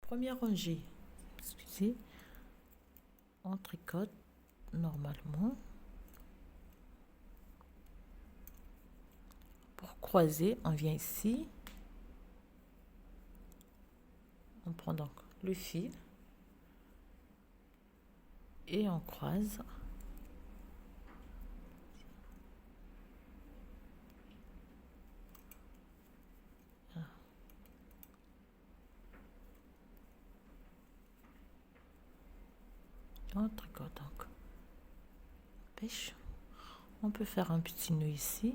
Première rangée, excusez, on tricote normalement. Pour croiser, on vient ici. On prend donc le fil et on croise. On tricote donc. Pêche. On peut faire un petit nœud ici.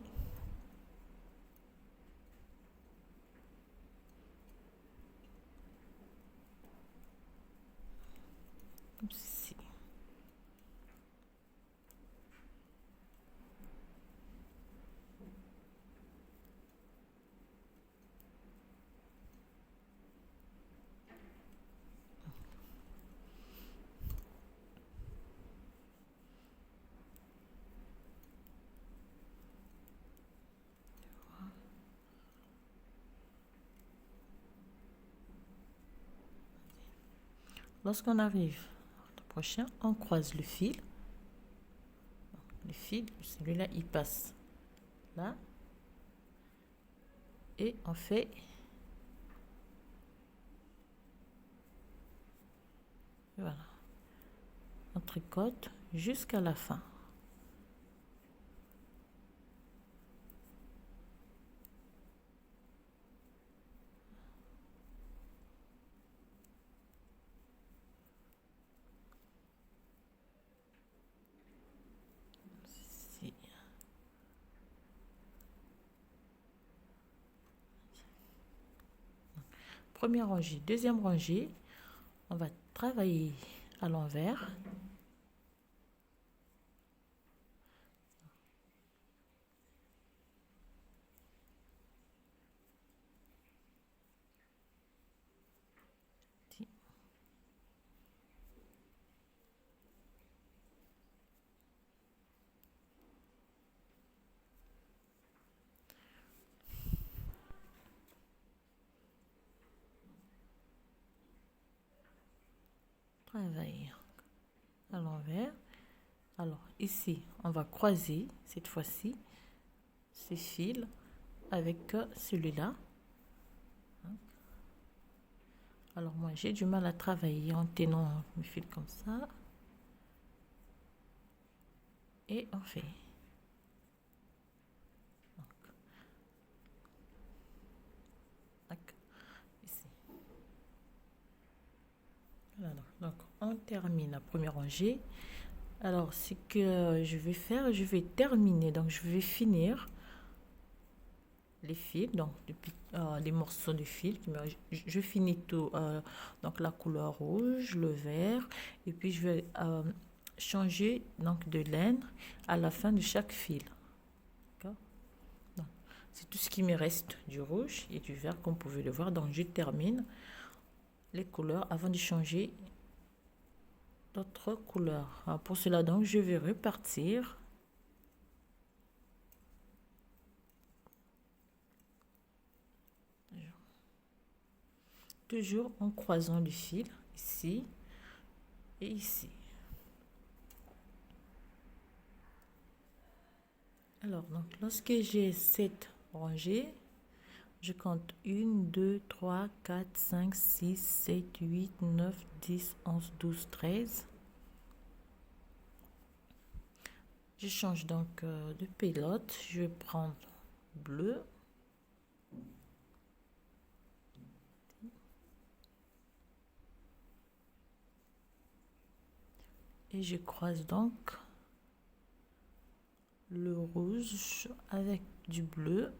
Comme ceci. Lorsqu'on arrive au prochain, on croise le fil. Le fil, celui-là, il passe là. Et on fait voilà. On tricote jusqu'à la fin. Ici. Première rangée, deuxième rangée, on va travailler à l'envers. Travailler à l'envers. Alors ici, on va croiser cette fois-ci ces fils avec celui-là. Alors moi, j'ai du mal à travailler en tenant mes fils comme ça. Et on fait. Ici. Voilà, donc on termine la première rangée. Alors, ce que je vais faire, je vais terminer. Donc, je vais finir les fils, donc depuis les morceaux de fil. Je finis tout, donc la couleur rouge, le vert, et puis je vais changer donc de laine à la fin de chaque fil. C'est tout ce qui me reste du rouge et du vert, comme vous pouvez le voir. Donc, je termine les couleurs avant de changer d'autres couleurs. Alors, pour cela, donc, je vais repartir. Toujours en croisant le fil ici et ici. Alors, donc, lorsque j'ai cette rangée, je compte 1, 2, 3, 4, 5, 6, 7, 8, 9, 10, 11, 12, 13. Je change donc de pelote. Je vais prendre bleu. Et je croise donc le rouge avec du bleu.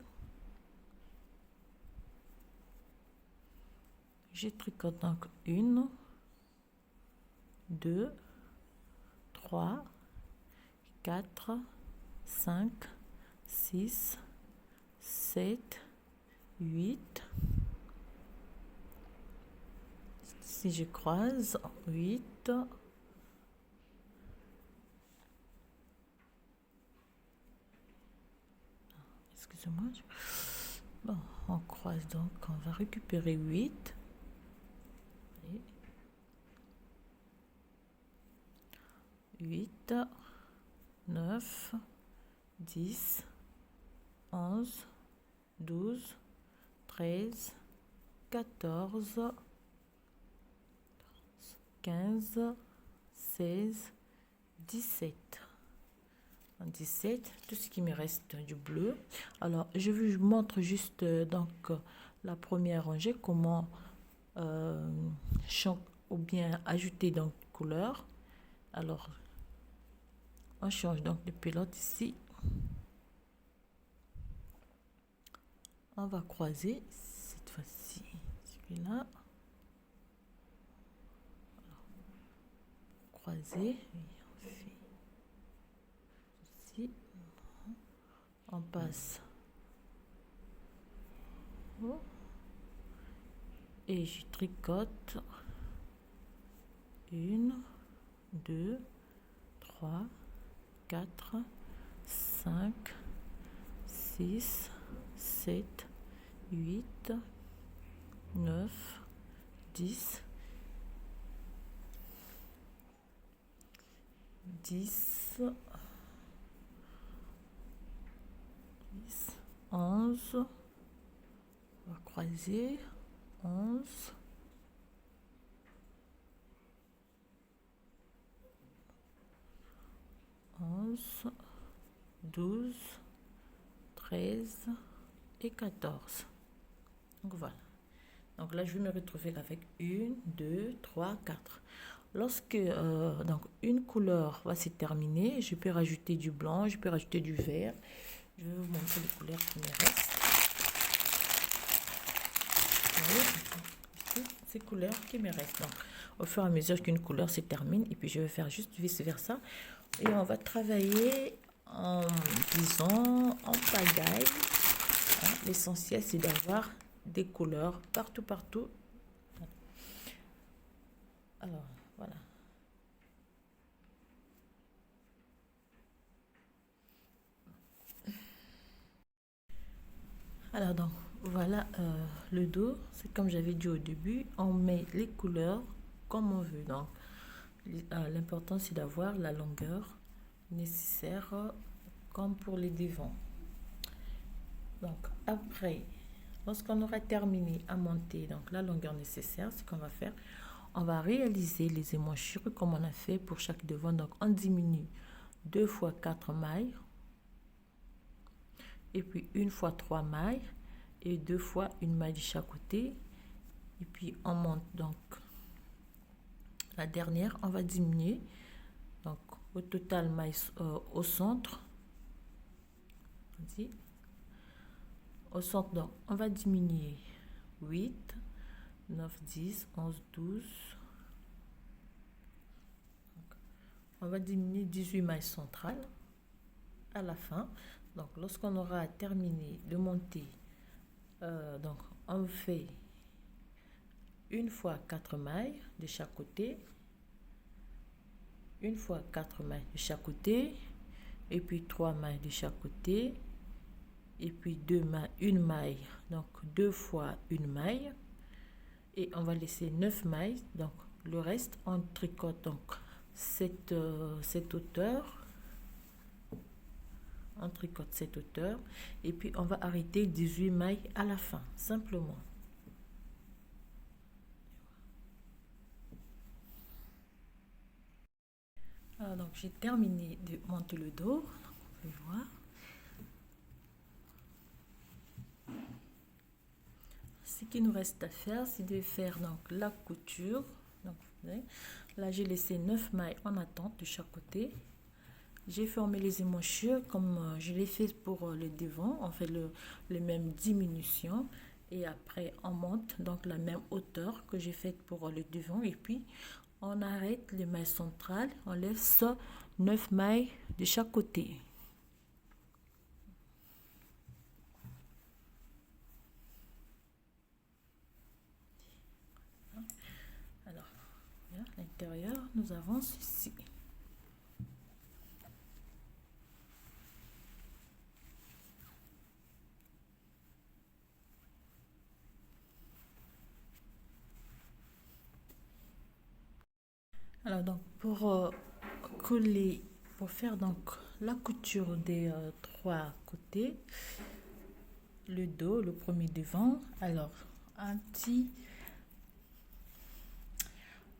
Je tricote donc 1, 2, 3, 4, 5, 6, 7, 8. Si je croise, 8. Excusez-moi. Bon, on croise donc, on va récupérer 8. 8, 9, 10, 11, 12, 13, 14, 15, 16, 17. 17, tout ce qui me reste du bleu. Alors, je vous montre juste la première rangée, comment ou bien ajouter donc couleur. Alors, on change donc de pilote ici. On va croiser cette fois-ci celui-là. Croiser. On fait ici. On passe. Et je tricote. 1, 2, 3, 4, 5, 6, 7, 8, 9, 10, 10, 11, on va croiser, 11, 12, 13 et 14. Donc voilà. Donc là, je vais me retrouver avec 1, 2, 3, 4. Lorsque donc une couleur va se terminer, je peux rajouter du blanc, je peux rajouter du vert. Je vais vous montrer les couleurs qui me restent. Voyez, ces couleurs qui me restent. Donc, au fur et à mesure qu'une couleur se termine, et puis je vais faire juste vice-versa. Et on va travailler en, disons, en pagaille. Hein, l'essentiel, c'est d'avoir des couleurs partout. Alors, voilà. Alors, donc, voilà le dos. C'est comme j'avais dit au début, on met les couleurs comme on veut. Donc, l'important, c'est d'avoir la longueur nécessaire comme pour les devants. Donc, après, lorsqu'on aura terminé à monter donc la longueur nécessaire, ce qu'on va faire, on va réaliser les émanchures comme on a fait pour chaque devant. Donc, on diminue 2 fois 4 mailles, et puis 1 fois 3 mailles, et 2 fois une maille de chaque côté. Et puis, on monte donc la dernière, on va diminuer. Donc, au total, maille au centre. Au centre, donc, on va diminuer 8, 9, 10, 11, 12. Donc, on va diminuer 18 mailles centrales à la fin. Donc, lorsqu'on aura terminé de monter, donc, on fait 1 fois 4 mailles de chaque côté, 1 fois 4 mailles de chaque côté, et puis 3 mailles de chaque côté, et puis 1 maille, donc 2 fois 1 maille, et on va laisser 9 mailles. Donc le reste on tricote donc cette hauteur, on tricote cette hauteur, et puis on va arrêter 18 mailles à la fin simplement. Alors, donc j'ai terminé de monter le dos, vous pouvez voir. Ce qu'il nous reste à faire, c'est de faire donc la couture. Donc, là, j'ai laissé 9 mailles en attente de chaque côté. J'ai formé les émanchures comme je l'ai fait pour le devant. On fait les mêmes diminutions. Et après, on monte donc la même hauteur que j'ai faite pour le devant. Et puis, on arrête les mailles centrales. On laisse 9 mailles de chaque côté. À l'intérieur, nous avons ceci. Alors donc pour coller, pour faire donc la couture des trois côtés, le dos, le premier devant. Alors,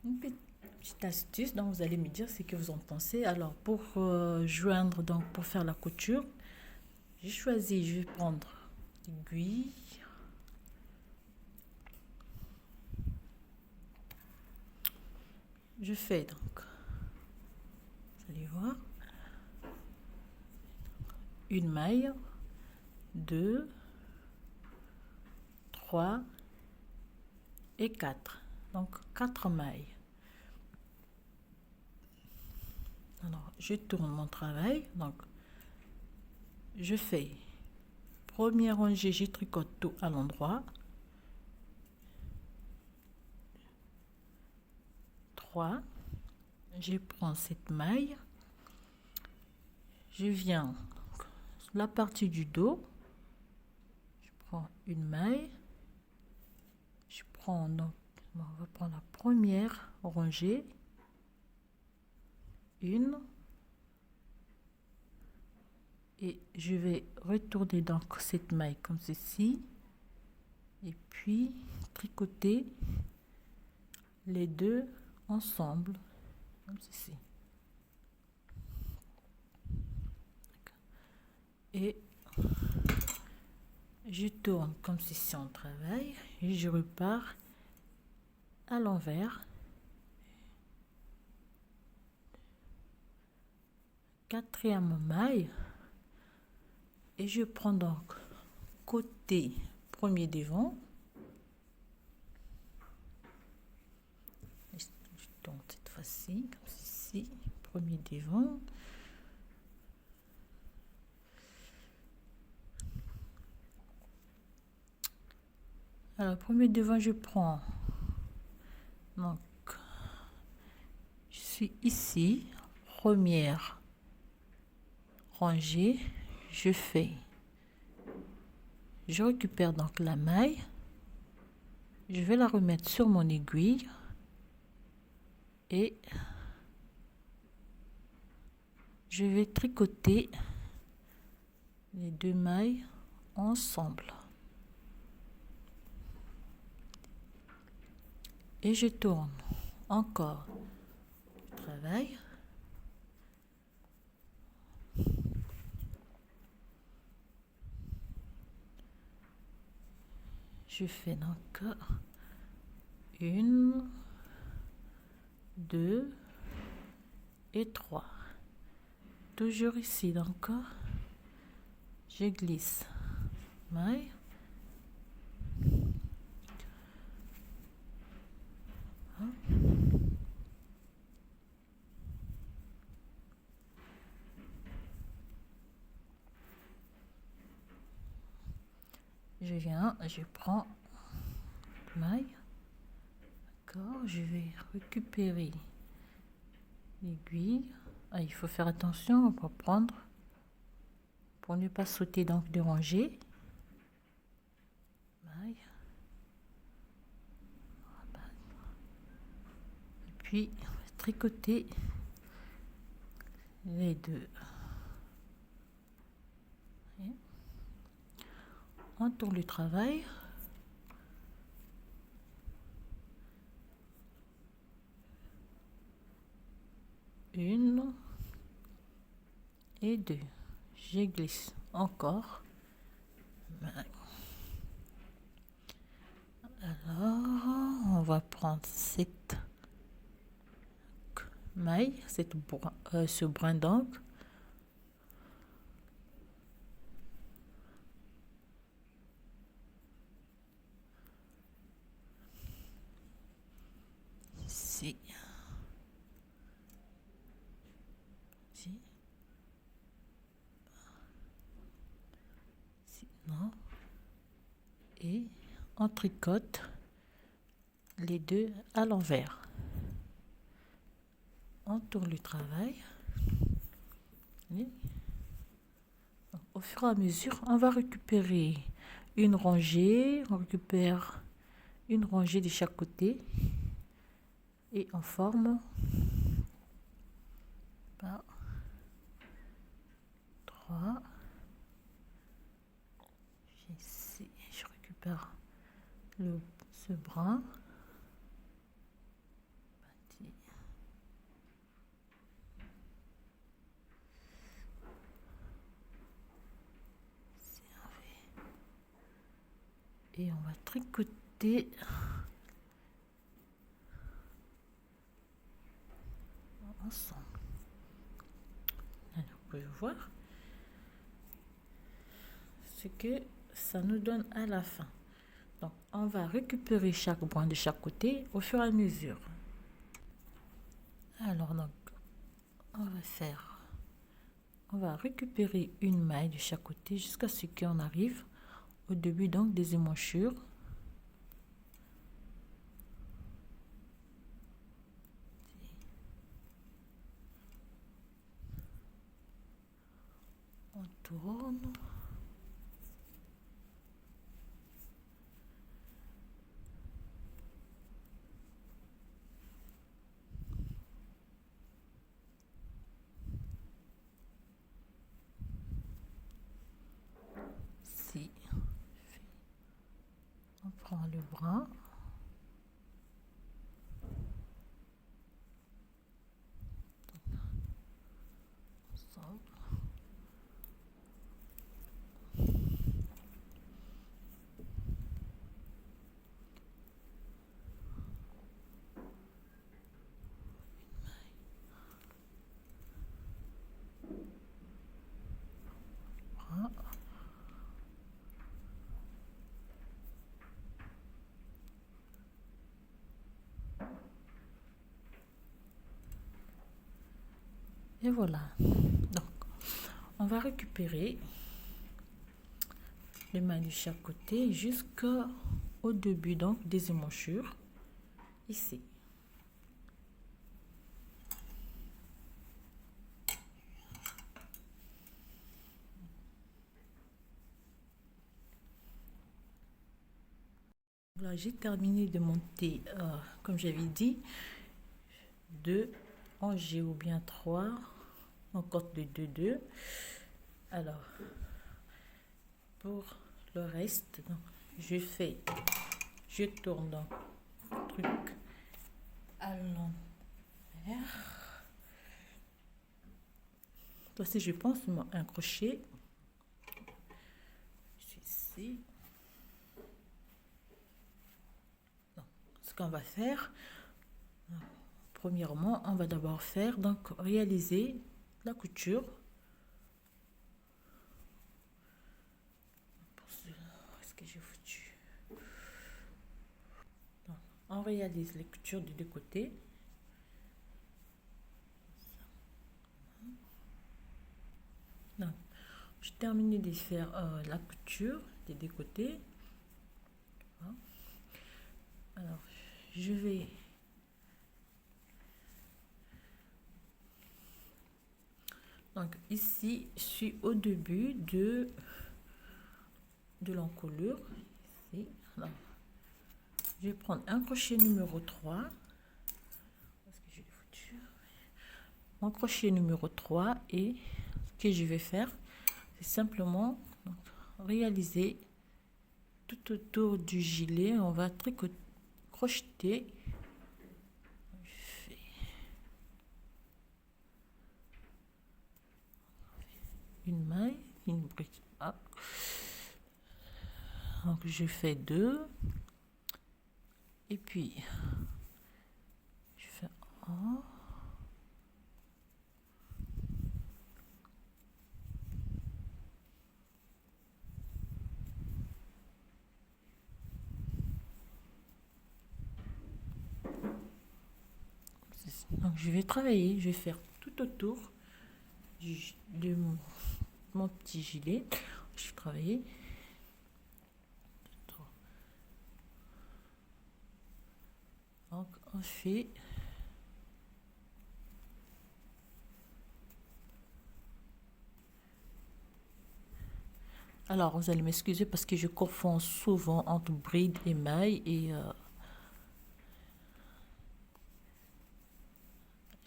une petite astuce dont vous allez me dire ce que vous en pensez. Alors, pour joindre, donc pour faire la couture, j'ai choisi, je vais prendre l'aiguille. Je fais donc, vous allez voir, une maille, 2, 3 et 4. Donc 4 mailles. Alors, je tourne mon travail. Donc, je fais premier rangée, je tricote tout à l'endroit. 3. Je prends cette maille. Je viens la partie du dos. Je prends une maille. Je prends donc, on va prendre la première rangée. Une. Et je vais retourner donc cette maille comme ceci. Et puis tricoter les deux ensemble comme ceci. Et je tourne comme ceci en travail et je repars à l'envers. Quatrième maille et je prends donc côté premier devant. Je tourne cette fois-ci comme ceci, premier devant. Alors premier devant, je prends, donc je suis ici, première rangée, je récupère donc la maille, je vais la remettre sur mon aiguille et je vais tricoter les deux mailles ensemble. Et je tourne encore le travail. Je fais donc 1, 2 et 3. Toujours ici, donc je glisse maille. Je viens, je prends maille. D'accord, je vais récupérer l'aiguille. Ah, il faut faire attention pour prendre, pour ne pas sauter donc de rangée. Maille. Et puis tricoter les deux. On tourne le travail. Une et deux. Je glisse encore. Alors, on va prendre cette maille, ce brin d'encre. Ici. Ici. Ici. Non. Et on tricote les deux à l'envers. On tourne le travail. Et au fur et à mesure, on va récupérer une rangée. On récupère une rangée de chaque côté et on forme pas 3. Ici, je récupère ce brin. Et on va tricoter ensemble. Alors, vous pouvez voir ce que ça nous donne à la fin. Donc, on va récupérer chaque brin de chaque côté au fur et à mesure. Alors, donc, on va récupérer une maille de chaque côté jusqu'à ce qu'on arrive au début donc des émanchures. On tourne. Ici, on prend le brin. Et voilà. Donc, on va récupérer les mailles de chaque côté jusqu'au début donc des émanchures ici. Là, j'ai terminé de monter, comme j'avais dit, 2 en G ou bien 3 en corde de 2-2. Alors, pour le reste, donc, je tourne donc le truc à l'envers. Voici, je pense un crochet. Ici. Donc, ce qu'on va faire, premièrement, on va d'abord faire donc réaliser la couture. Est-ce que j'ai foutu? Donc, on réalise les coutures des deux côtés. Donc, j'ai terminé de faire la couture des deux côtés. Alors, je vais donc ici, je suis au début de l'encolure. Ici, alors, je vais prendre un crochet numéro 3. Parce que j'ai foutu. Mon crochet numéro 3 et ce que je vais faire, c'est simplement donc, réaliser tout autour du gilet. On va crocheter. Une maille, une brique. Ah. Donc je fais 2 et puis je fais 1. Donc je vais travailler, je vais faire tout autour de mon petit gilet. Je vais travailler. Donc on fait alors vous allez m'excuser parce que je confonds souvent entre bride et maille et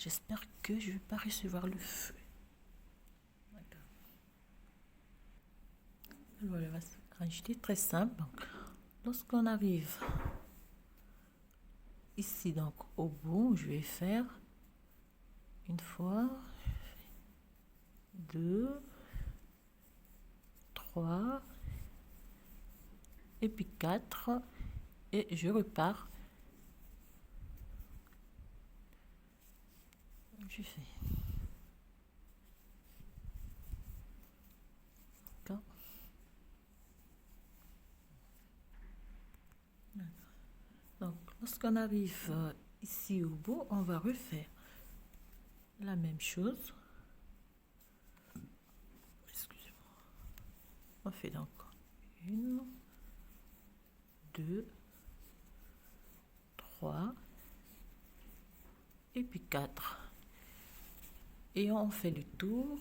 J'espère que je ne vais pas recevoir le feu. D'accord. Voilà, on va se rajouter très simple. Donc, lorsqu'on arrive ici, donc au bout, je vais faire une fois, deux, trois, et puis quatre, et je repars. Je fais. D'accord. Donc, lorsqu'on arrive ici au bout, on va refaire la même chose. Excusez-moi. On fait donc une, deux, trois, et puis quatre. Et on fait le tour.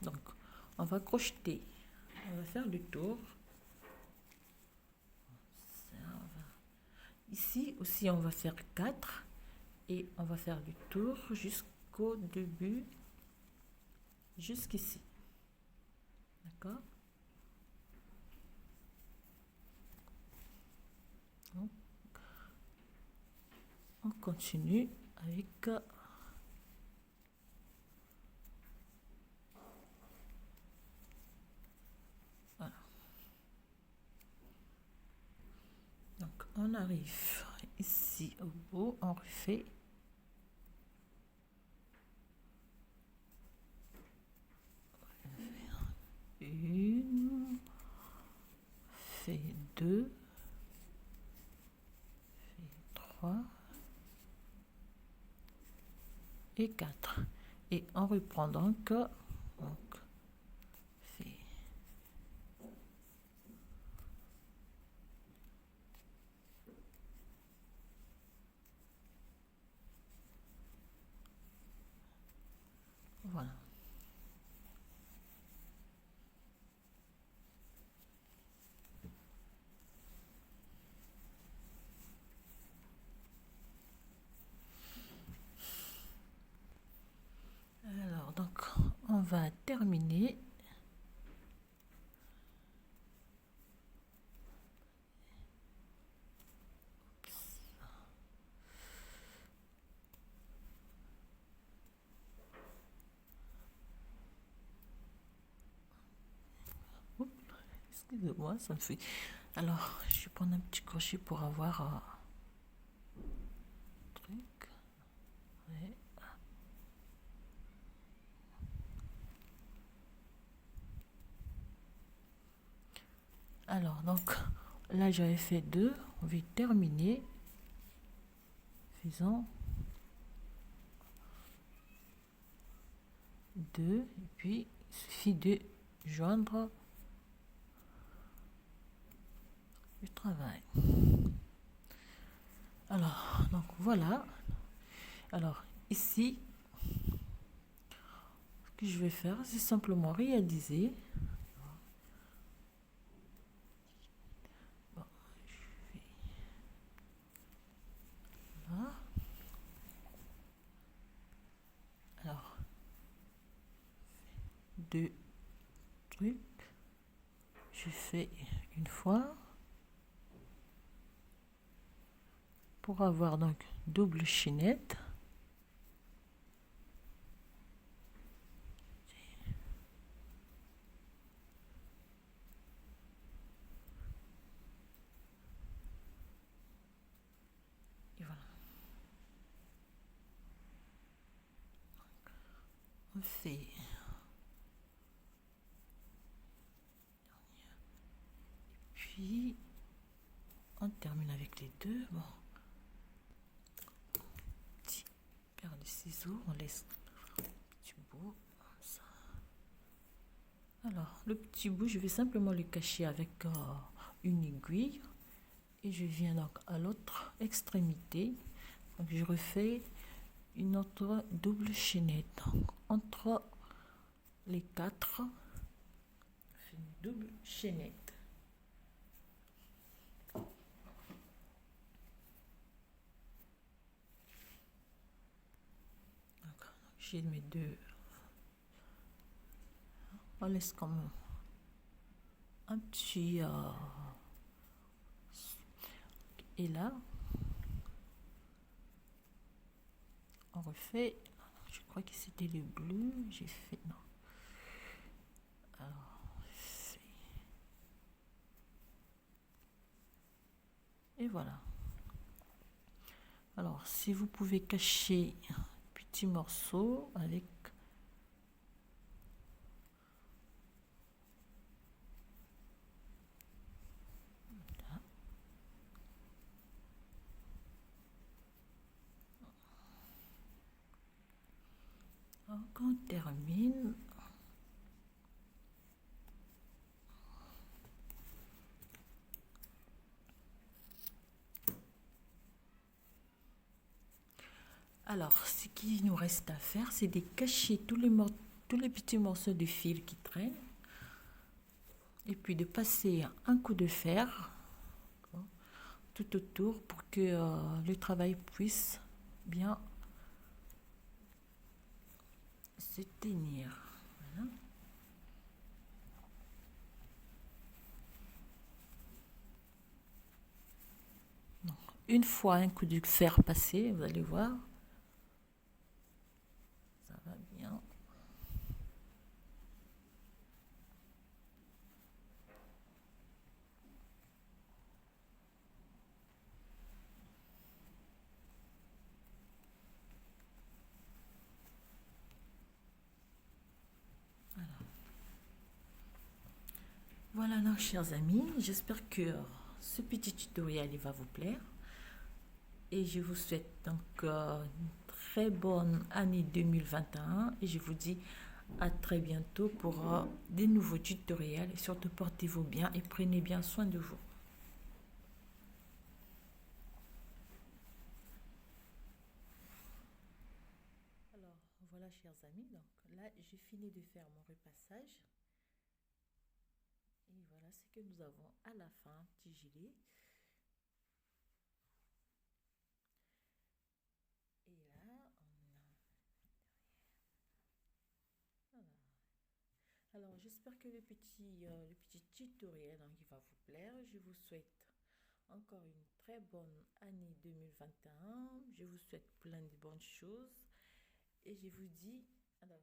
Donc, on va crocheter. On va faire le tour. Ici aussi, on va faire 4 et on va faire le tour jusqu'au début, jusqu'ici. D'accord? On continue avec voilà. Donc on arrive ici au bout, on refait une, fait deux, fait trois et quatre. Et on reprend donc fait voilà. Alors donc on va terminer. Excusez-moi, ça me fait. Alors, je vais prendre un petit crochet pour avoir un truc. Ouais. Alors, donc, là, j'avais fait deux. On va terminer. Faisons deux. Et puis, il suffit de joindre le travail. Alors, donc voilà. Alors, ici, ce que je vais faire, c'est simplement réaliser. Bon, je vais là. Alors, deux trucs. Je fais une fois. Pour avoir donc double chaînette. Et voilà. On fait puis on termine avec les deux. Bon, petit paire de ciseaux, on laisse le petit bout comme ça. Alors le petit bout, je vais simplement le cacher avec une aiguille et je viens donc à l'autre extrémité. Donc je refais une autre double chaînette. Donc entre les quatre, je fais une double chaînette. j'ai mes deux. On laisse comme un petit... et là, on refait. Je crois que c'était le bleu. J'ai fait... Non. Alors, et voilà. Alors, si vous pouvez cacher un petit morceau avec... Alors, quand on termine... Alors, ce qu'il nous reste à faire, c'est de cacher tous les petits morceaux de fil qui traînent. Et puis de passer un coup de fer tout autour pour que le travail puisse bien se tenir. Voilà. Donc, une fois un coup de fer passé, vous allez voir, ça va bien. Voilà, alors, chers amis, j'espère que ce petit tutoriel il va vous plaire. Et je vous souhaite donc une très bonne année 2021 et je vous dis à très bientôt pour des nouveaux tutoriels. Et surtout, portez-vous bien et prenez bien soin de vous. Alors, voilà, chers amis, donc là, j'ai fini de faire mon repassage. Et voilà ce que nous avons à la fin, petit gilet. Et là, on a... Voilà. Alors, j'espère que le petit tutoriel donc, il va vous plaire. Je vous souhaite encore une très bonne année 2021. Je vous souhaite plein de bonnes choses. Et je vous dis... Alors,